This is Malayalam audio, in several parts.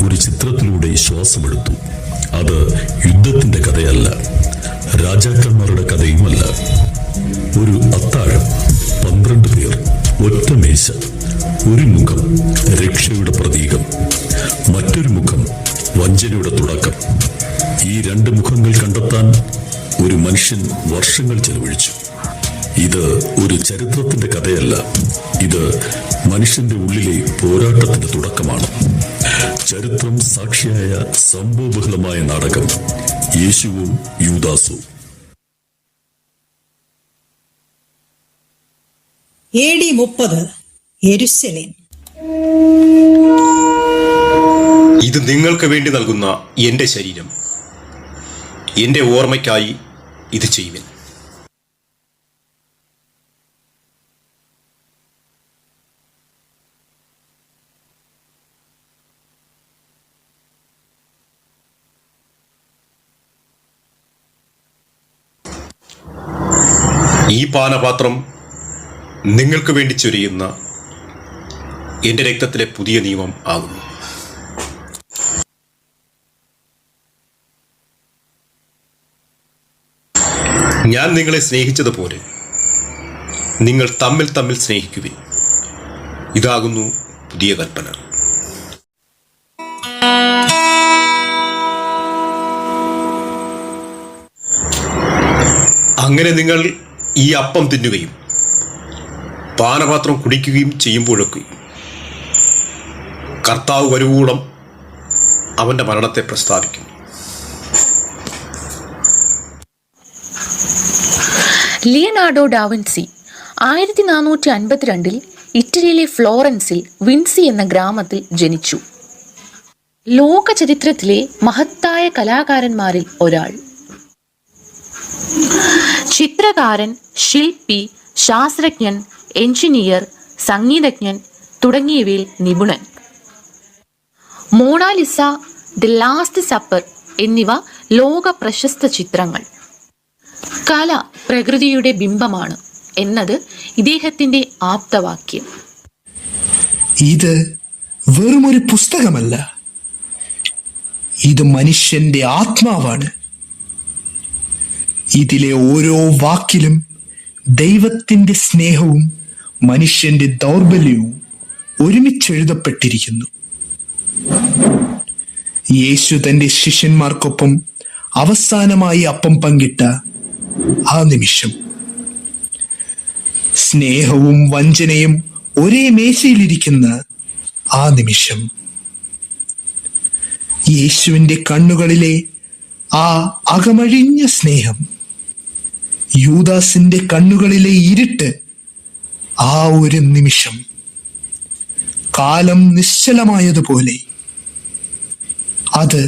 ഒരു ചിത്രത്തിലൂടെ ശ്വാസമെടുത്തു. അത് യുദ്ധത്തിന്റെ കഥയല്ല, രാജാക്കന്മാരുടെ കഥയുമല്ല. ഒരു അത്താഴം, 12 പേർ, ഒറ്റ മേശ, ഒരു മുഖം രക്ഷയുടെ പ്രതീകം, മറ്റൊരു മുഖം വഞ്ചനയുടെ തുടക്കം. ഈ 2 മുഖങ്ങൾ കണ്ടെത്താൻ ഒരു മനുഷ്യൻ വർഷങ്ങൾ ചെലവഴിച്ചു. ഇത് ഒരു ചരിത്രത്തിന്റെ കഥയല്ല, ഇത് മനുഷ്യന്റെ ഉള്ളിലെ പോരാട്ടത്തിന്റെ തുടക്കമാണ്. ചരിത്രം സാക്ഷിയായ സംഭവബഹുലമായ നാടകം യേശുവും യൂദാസും. AD 30 യെരുശലേം. ഇത് നിങ്ങൾക്ക് വേണ്ടി നൽകുന്ന എന്റെ ശരീരം. എന്റെ ഓർമ്മയ്ക്കായി ഇത് ചെയ്യുവിൻ. ഈ പാനപാത്രം നിങ്ങൾക്ക് വേണ്ടി ചൊരിയുന്ന എന്റെ രക്തത്തിലെ പുതിയ നിയമം ആകുന്നു. ഞാൻ നിങ്ങളെ സ്നേഹിച്ചതുപോലെ നിങ്ങൾ തമ്മിൽ തമ്മിൽ സ്നേഹിക്കുവിൻ. ഇതാകുന്നു പുതിയ കൽപ്പന. അങ്ങനെ നിങ്ങൾ ഈ അപ്പം തിന്നുകയും പാനപാത്രം കുടിക്കുകയും ചെയ്യുമ്പോഴൊക്കെ കർത്താവ് വരുവോളം അവന്റെ മരണത്തെ പ്രസ്താവിക്കും. ലിയനാർഡോ ഡാവിൻസി 1452 ഇറ്റലിയിലെ ഫ്ലോറൻസിൽ വിൻസി എന്ന ഗ്രാമത്തിൽ ജനിച്ചു. ലോക ചരിത്രത്തിലെ മഹത്തായ കലാകാരന്മാരിൽ ഒരാൾ. ചിത്രകാരൻ, ശില്പി, ശാസ്ത്രജ്ഞൻ, എഞ്ചിനീയർ, സംഗീതജ്ഞൻ തുടങ്ങിയവയിൽ നിപുണൻ. മോണാലിസ, ദി ലാസ്റ്റ് സപ്പർ എന്നിവ ലോക പ്രശസ്ത ചിത്രങ്ങൾ. കല പ്രകൃതിയുടെ ബിംബമാണ് എന്നത് ഇദ്ദേഹത്തിന്റെ ആപ്തവാക്യം. ഇത് വെറുമൊരു പുസ്തകമല്ല, ഇത് മനുഷ്യന്റെ ആത്മാവാണ്. ഇതിലെ ഓരോ വാക്കിലും ദൈവത്തിന്റെ സ്നേഹവും മനുഷ്യന്റെ ദൗർബല്യവും ഒരുമിച്ചെഴുതപ്പെട്ടിരിക്കുന്നു. യേശു തന്റെ ശിഷ്യന്മാർക്കൊപ്പം അവസാനമായി അപ്പം പങ്കിട്ട ആ നിമിഷം, സ്നേഹവും വഞ്ചനയും ഒരേ മേശയിലിരിക്കുന്ന ആ നിമിഷം, യേശുവിന്റെ കണ്ണുകളിലെ ആ അകമഴിഞ്ഞ സ്നേഹം, യൂദാസിന്റെ കണ്ണുകളിലെ ഇരുട്ട്, ആ ഒരു നിമിഷം കാലം നിശ്ചലമായതുപോലെ അത്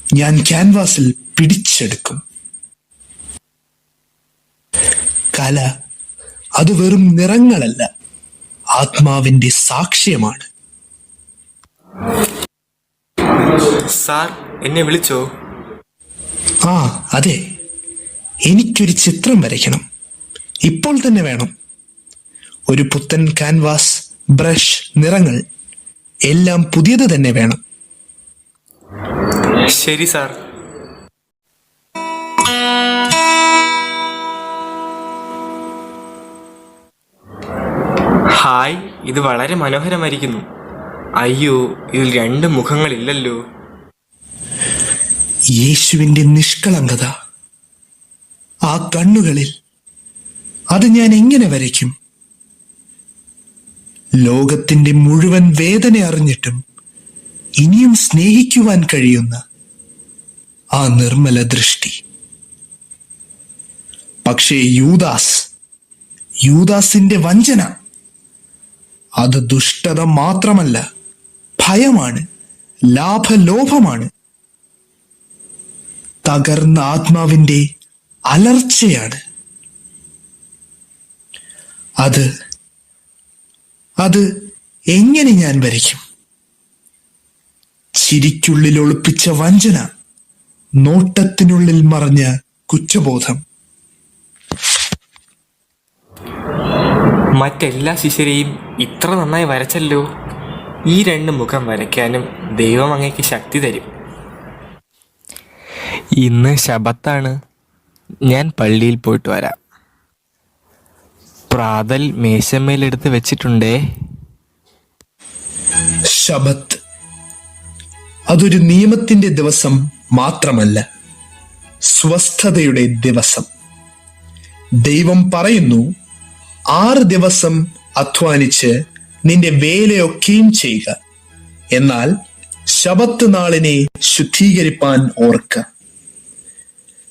ഞാൻ ക്യാൻവാസിൽ പിടിച്ചെടുക്കും. കല അത് വെറും നിറങ്ങളല്ല, ആത്മാവിന്റെ സാക്ഷ്യമാണ്. സാർ, എന്നെ വിളിച്ചോ? ആ അതെ, എനിക്കൊരു ചിത്രം വരയ്ക്കണം. ഇപ്പോൾ തന്നെ വേണം. ഒരു പുത്തൻ ക്യാൻവാസ്, ബ്രഷ്, നിറങ്ങൾ എല്ലാം പുതിയത് തന്നെ വേണം. ശരി സാർ. ഹായ്, ഇത് വളരെ മനോഹരമായിരിക്കുന്നു. അയ്യോ, ഇതിൽ 2 മുഖങ്ങളില്ലല്ലോ. യേശുവിന്റെ നിഷ്കളങ്കത ആ കണ്ണുകളിൽ, അത് ഞാൻ എങ്ങനെ വരയ്ക്കും? ലോകത്തിന്റെ മുഴുവൻ വേദന അറിഞ്ഞിട്ടും ഇനിയും സ്നേഹിക്കുവാൻ കഴിയുന്ന ആ നിർമ്മല ദൃഷ്ടി. പക്ഷേ യൂദാസിന്റെ വഞ്ചന, അത് ദുഷ്ടത മാത്രമല്ല, ഭയമാണ്, ലാഭലോഭമാണ്. തകർന്ന ആത്മാവിന്റെ അലർച്ചയാണ്. അത് എങ്ങനെ ഞാൻ വരയ്ക്കും? ചിരിക്കുള്ളിൽ ഒളിപ്പിച്ച വഞ്ചന, നോട്ടത്തിനുള്ളിൽ മറഞ്ഞ കുറ്റബോധം. മറ്റെല്ലാ ശിഷ്യരെയും ഇത്ര നന്നായി വരച്ചല്ലോ. ഈ 2 മുഖം വരയ്ക്കാനും ദൈവം അങ്ങേക്ക് ശക്തി തരും. ഇന്ന് ശബത്താണ്. ഞാൻ പള്ളിയിൽ പോയിട്ട് വരാം. പ്രാതൽ മേശമേലെടുത്ത് വെച്ചിട്ടുണ്ടേ. ശബത്ത് അതൊരു നിയമത്തിന്റെ ദിവസം മാത്രമല്ല, സ്വസ്ഥതയുടെ ദിവസം. ദൈവം പറയുന്നു, 6 ദിവസം അധ്വാനിച്ച് നിന്റെ വേലയൊക്കെയും ചെയ്യുക, എന്നാൽ ശബത്ത് നാളിനെ ശുദ്ധീകരിപ്പാൻ ഓർക്ക.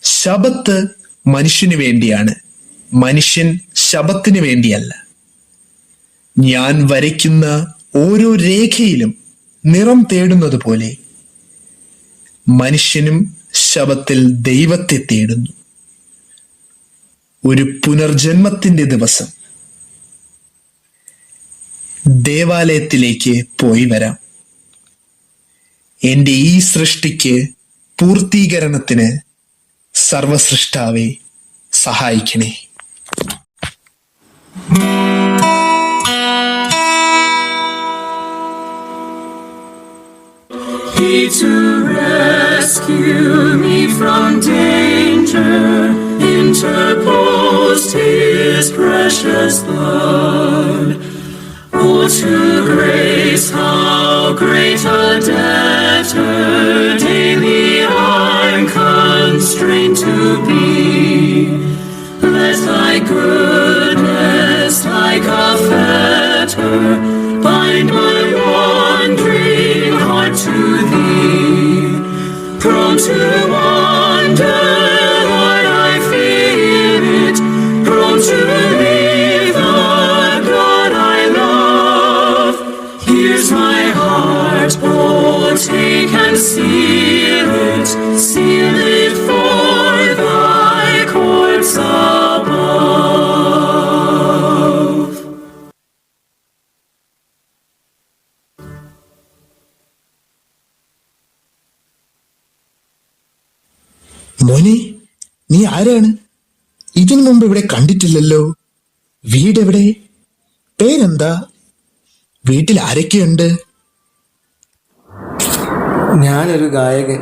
ശബത്ത് മനുഷ്യന് വേണ്ടിയാണ്, മനുഷ്യൻ ശബത്തിന് വേണ്ടിയല്ല. ഞാൻ വരയ്ക്കുന്ന ഓരോ രേഖയിലും നിറം തേടുന്നത് പോലെ മനുഷ്യനും ശബത്തിൽ ദൈവത്തെ തേടുന്നു. ഒരു പുനർജന്മത്തിന്റെ ദിവസം. ദേവാലയത്തിലേക്ക് പോയി വരാം. എന്റെ ഈ സൃഷ്ടിക്ക് പൂർത്തീകരണത്തിന് സർവസൃഷ്ടാവെ സഹായിക്കണേ. He to rescue me from danger, interposed his precious blood. Oh, to grace, how great a debtor daily I'm constrained to be. Let thy goodness like a fetter bind my wandering heart to thee. Prone to wander, Lord, I feel it. Prone to leave the God I love. Here's my heart, oh, take and seal it for thy courts above. മോനെ, നീ ആരാണ്? ഇതിനു മുമ്പ് ഇവിടെ കണ്ടിട്ടില്ലല്ലോ. വീടെവിടെ? പേരെന്താ? വീട്ടിൽ ആരൊക്കെയുണ്ട്? ഞാനൊരു ഗായകൻ.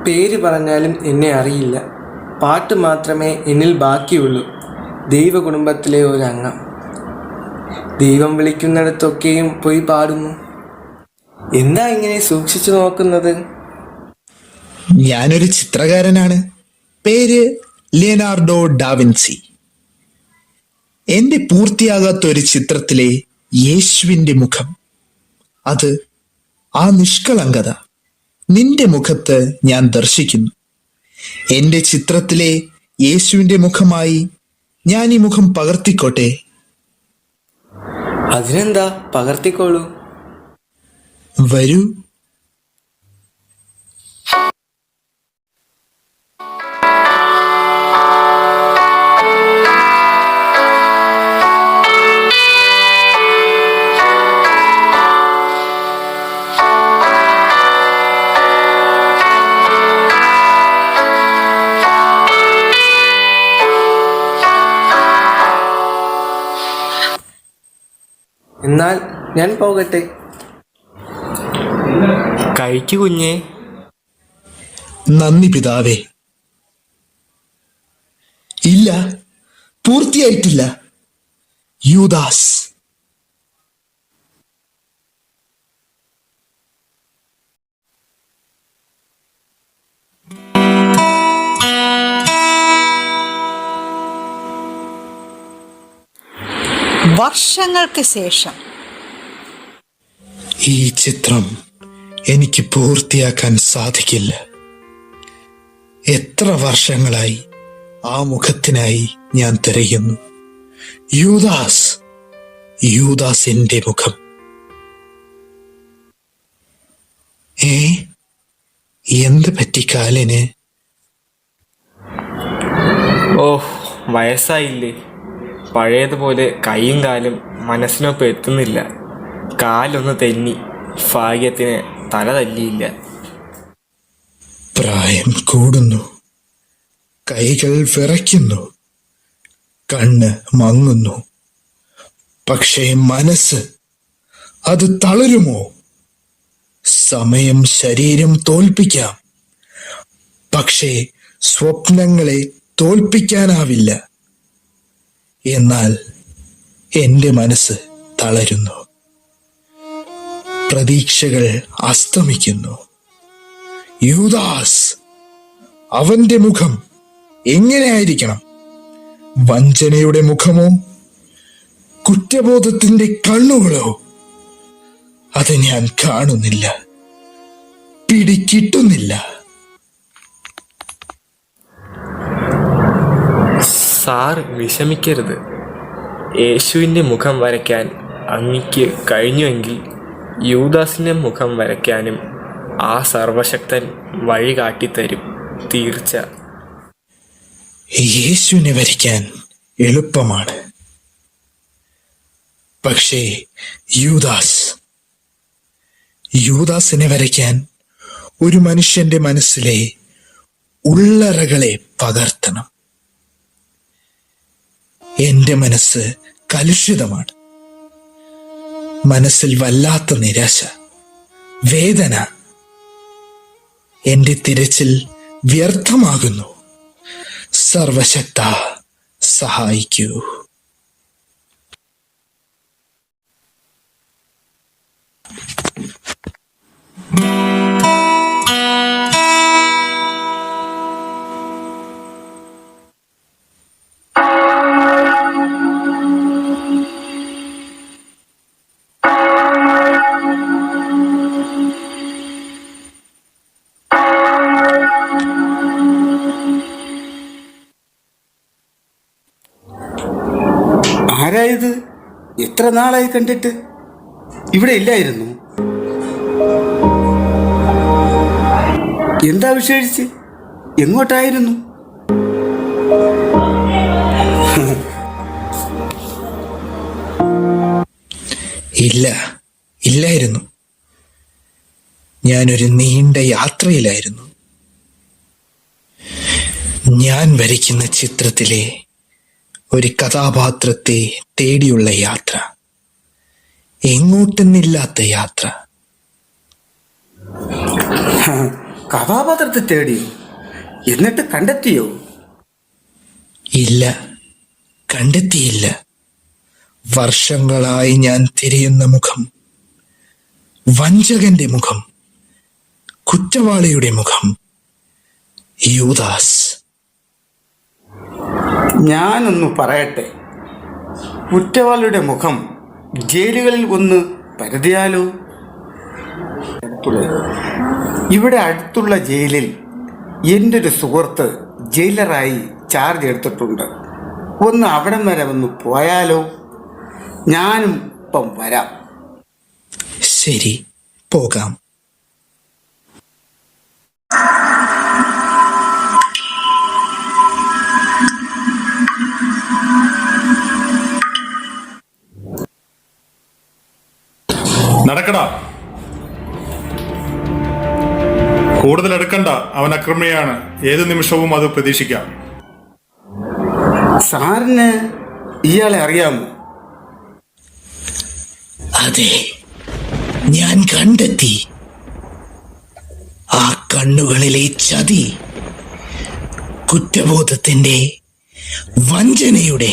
പേര് പറഞ്ഞാലും എന്നെ അറിയില്ല. പാട്ട് മാത്രമേ എന്നിൽ ബാക്കിയുള്ളൂ. ദൈവകുടുംബത്തിലെ ഒരു അംഗം. ദൈവം വിളിക്കുന്നിടത്തൊക്കെയും പോയി പാടുന്നു. എന്താ ഇങ്ങനെ സൂക്ഷിച്ചു നോക്കുന്നത്? ഞാനൊരു ചിത്രകാരനാണ്. പേര് ലിയനാർഡോ ഡാവിൻസി. എന്റെ പൂർത്തിയാകാത്ത ഒരു ചിത്രത്തിലെ യേശുവിന്റെ മുഖം, അത് ആ നിഷ്കളങ്കത നിന്റെ മുഖത്ത് ഞാൻ ദർശിക്കുന്നു. എന്റെ ചിത്രത്തിലെ യേശുവിന്റെ മുഖമായി ഞാൻ ഈ മുഖം പകർത്തിക്കോട്ടെ. അതിനെന്താ, പകർത്തിക്കോളൂ. വരൂ. എന്നാൽ ഞാൻ പോകട്ടെ. കഴിക്കു കുഞ്ഞേ. നന്ദി പിതാവേ. ഇല്ല, പൂർത്തിയായിട്ടില്ല. യൂദാസ്. വർഷങ്ങൾക്ക് ശേഷം ഈ ചിത്രം എനിക്ക് പൂർത്തിയാക്കാൻ സാധിക്കില്ല. എത്ര വർഷങ്ങളായി ആ മുഖത്തിനായി ഞാൻ തിരയുന്നു. യൂദാസ്, യൂദാസിന്റെ മുഖം. എന്ത് പറ്റി കാലിന്? ഓഹ്, വയസ്സായില്ലേ. പഴയതുപോലെ കൈയും കാലും മനസ്സിനൊപ്പം എത്തുന്നില്ല. കാലൊന്ന് തെന്നി, ഭാഗ്യത്തിന് തല തല്ലിയില്ല. പ്രായം കൂടുന്നു, കൈകൾ വിറയ്ക്കുന്നു, കണ്ണ് മങ്ങുന്നു. പക്ഷേ മനസ്സ്, അത് തളരുമോ? സമയം ശരീരം തോൽപ്പിക്കാം, പക്ഷേ സ്വപ്നങ്ങളെ തോൽപ്പിക്കാനാവില്ല. എന്നാൽ എന്റെ മനസ്സ് തളരുന്നു, പ്രതീക്ഷകൾ അസ്തമിക്കുന്നു. യൂദാസ്, അവന്റെ മുഖം എങ്ങനെയായിരിക്കണം? വഞ്ചനയുടെ മുഖമോ കുറ്റബോധത്തിന്റെ കണ്ണുകളോ? അത് ഞാൻ കാണുന്നില്ല, പിടികിട്ടുന്നില്ല. സാർ വിഷമിക്കരുത്. യേശുവിൻ്റെ മുഖം വരയ്ക്കാൻ അങ്ങയ്ക്ക് കഴിഞ്ഞുവെങ്കിൽ യൂദാസിൻ്റെ മുഖം വരയ്ക്കാനും ആ സർവശക്തൻ വഴി കാട്ടിത്തരും, തീർച്ച. യേശുവിനെ വരയ്ക്കാൻ എളുപ്പമാണ്, പക്ഷേ യൂദാസിനെ വരയ്ക്കാൻ ഒരു മനുഷ്യന്റെ മനസ്സിലെ ഉള്ളറകളെ പകർത്തണം. എന്റെ മനസ്സ് കലുഷിതമാണ്. മനസ്സിൽ വല്ലാത്ത നിരാശ, വേദന. എന്റെ തിരച്ചിൽ വ്യർത്ഥമാകുന്നു. സർവശക്ത, സഹായിക്കൂ. ആരായത്? എത്ര നാളായി കണ്ടിട്ട്? ഇവിടെ ഇല്ലായിരുന്നു. എന്താ വിശേഷിച്ച്? എങ്ങോട്ടായിരുന്നു? ഇല്ലായിരുന്നു. ഞാനൊരു നീണ്ട യാത്രയിലായിരുന്നു. ഞാൻ വരയ്ക്കുന്ന ചിത്രത്തിലെ ഒരു കഥാപാത്രത്തെ തേടിയുള്ള യാത്ര, എങ്ങോട്ടെന്നില്ലാത്ത യാത്ര. കഥാപാത്രത്തെ തേടിയോ? എന്നിട്ട് കണ്ടെത്തിയോ? ഇല്ല, കണ്ടെത്തിയില്ല. വർഷങ്ങളായി ഞാൻ തിരയുന്ന മുഖം, വഞ്ചകന്റെ മുഖം, കുറ്റവാളിയുടെ മുഖം, യൂദാസ്. ഞാനൊന്നു പറയട്ടെ. കുറ്റവാളിയുടെ മുഖം ജയിലുകളിൽ ഒന്ന് പരതിയാലോ? ഇവിടെ അടുത്തുള്ള ജയിലിൽ എൻ്റെ ഒരു സുഹൃത്ത് ജയിലറായി ചാർജ് എടുത്തിട്ടുണ്ട്. ഒന്ന് അവിടം വരെ ഒന്ന് പോയാലോ? ഞാനും ഇപ്പം വരാം. ശരി, പോകാം. നടക്കടാ, കൂടുതൽ എടുക്കണ്ട. അവൻ അക്രമിയാണ്, ഏത് നിമിഷവും അത് പ്രതീക്ഷിക്കാം. സാറിന് ഇയാളെ അറിയാമോ? അതെ, ഞാൻ കണ്ടെത്തി. ആ കണ്ണുകളിലെ ചതി, കുറ്റബോധത്തിന്റെ, വഞ്ചനയുടെ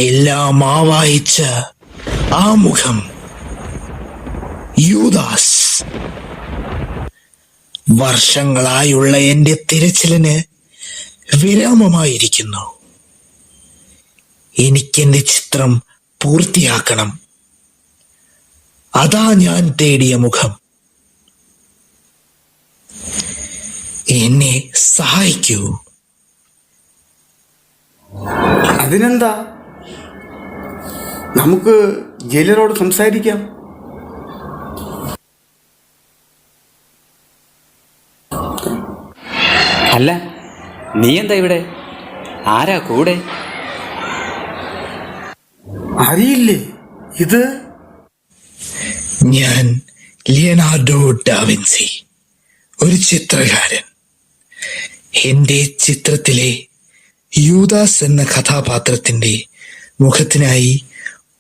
എല്ലാം ആവാഹിച്ച ആ മുഖം, യൂദാസ്. വർഷങ്ങളായുള്ള എന്റെ തിരച്ചിലിന് വിരാമമായിരിക്കുന്നു. എനിക്കെന്റെ ചിത്രം പൂർത്തിയാക്കണം. അതാ ഞാൻ തേടിയ മുഖം. എന്നെ സഹായിക്കൂ. അതിനെന്താ, നമുക്ക് ജയിലറോട് സംസാരിക്കാം. അല്ല, നീ എന്താ ഇവിടെ? ആരാ കൂടെ? അറിയില്ലേ ഇത്? ഞാൻ ലിയനാർഡോ ഡാവിൻസി, ഒരു ചിത്രകാരൻ. എന്റെ ചിത്രത്തിലെ യൂദാസ് എന്ന കഥാപാത്രത്തിന്റെ മുഖത്തിനായി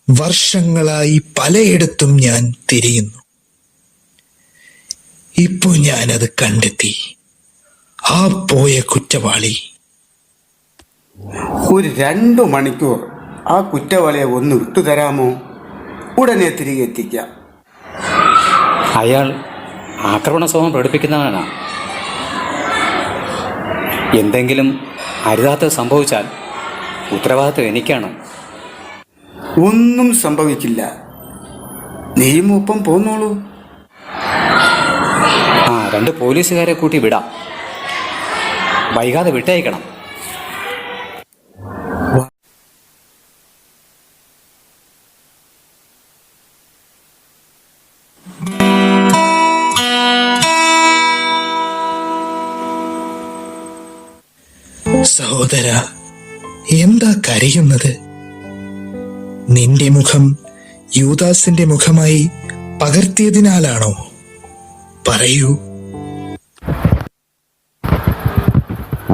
വർഷങ്ങളായി പലയിടത്തും ഞാൻ തിരയുന്നു. ഇപ്പോ ഞാനത് കണ്ടെത്തി. ആ പോയ കുറ്റവാളി. ഒരു 2 മണിക്കൂർ ആ കുറ്റവാളിയെ ഒന്ന് വിട്ടുതരാമോ? ഉടനെ തിരികെ എത്തിക്കാം. അയാൾ ആക്രമണ സ്വഭാവം പ്രകടിപ്പിക്കുന്നവനാണ്. എന്തെങ്കിലും അരുതാത്തത് സംഭവിച്ചാൽ ഉത്തരവാദിത്വം എനിക്കാണ്. ഒന്നും സംഭവിക്കില്ല. നീയും ഒപ്പം പോന്നോളൂ. 2 പോലീസുകാരെ കൂട്ടി വിടാം. വൈകാതെ വിട്ടയക്കണം. സഹോദര, എന്താ കരയുന്നത്? നിന്റെ മുഖം യൂദാസിന്റെ മുഖമായി പകർത്തിയതിനാലാണോ? പറയൂ.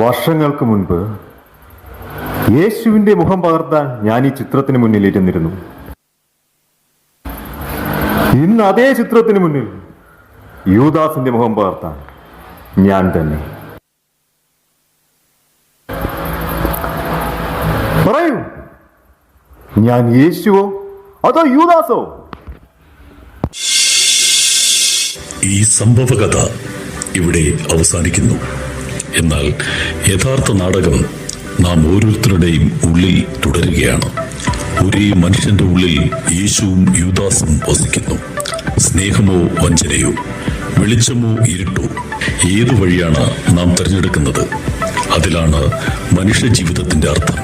വർഷങ്ങൾക്ക് മുൻപ് യേശുവിന്റെ മുഖം പകർത്താൻ ഞാൻ ഈ ചിത്രത്തിന് മുന്നിൽ ഇരുന്നിരുന്നു. ഇന്ന് അതേ ചിത്രത്തിന് മുന്നിൽ യൂദാസിന്റെ മുഖം പകർത്താൻ ഞാൻ തന്നെ. പറയൂ, ഞാൻ യേശുവോ അതോ യൂദാസോ? ഈ സംഭവകഥ ഇവിടെ അവസാനിക്കുന്നു. എന്നാൽ യഥാർത്ഥ നാടകം നാം ഓരോരുത്തരുടെയും ഉള്ളിൽ തുടരുകയാണ്. ഒരേ മനുഷ്യന്റെ ഉള്ളിൽ യേശുവും യൂദാസും വസിക്കുന്നു. സ്നേഹമോ വഞ്ചനയോ, വെളിച്ചമോ ഇരുട്ടോ, ഏതു വഴിയാണ് നാം തിരഞ്ഞെടുക്കുന്നത്? അതിലാണ് മനുഷ്യ ജീവിതത്തിന്റെ അർത്ഥം.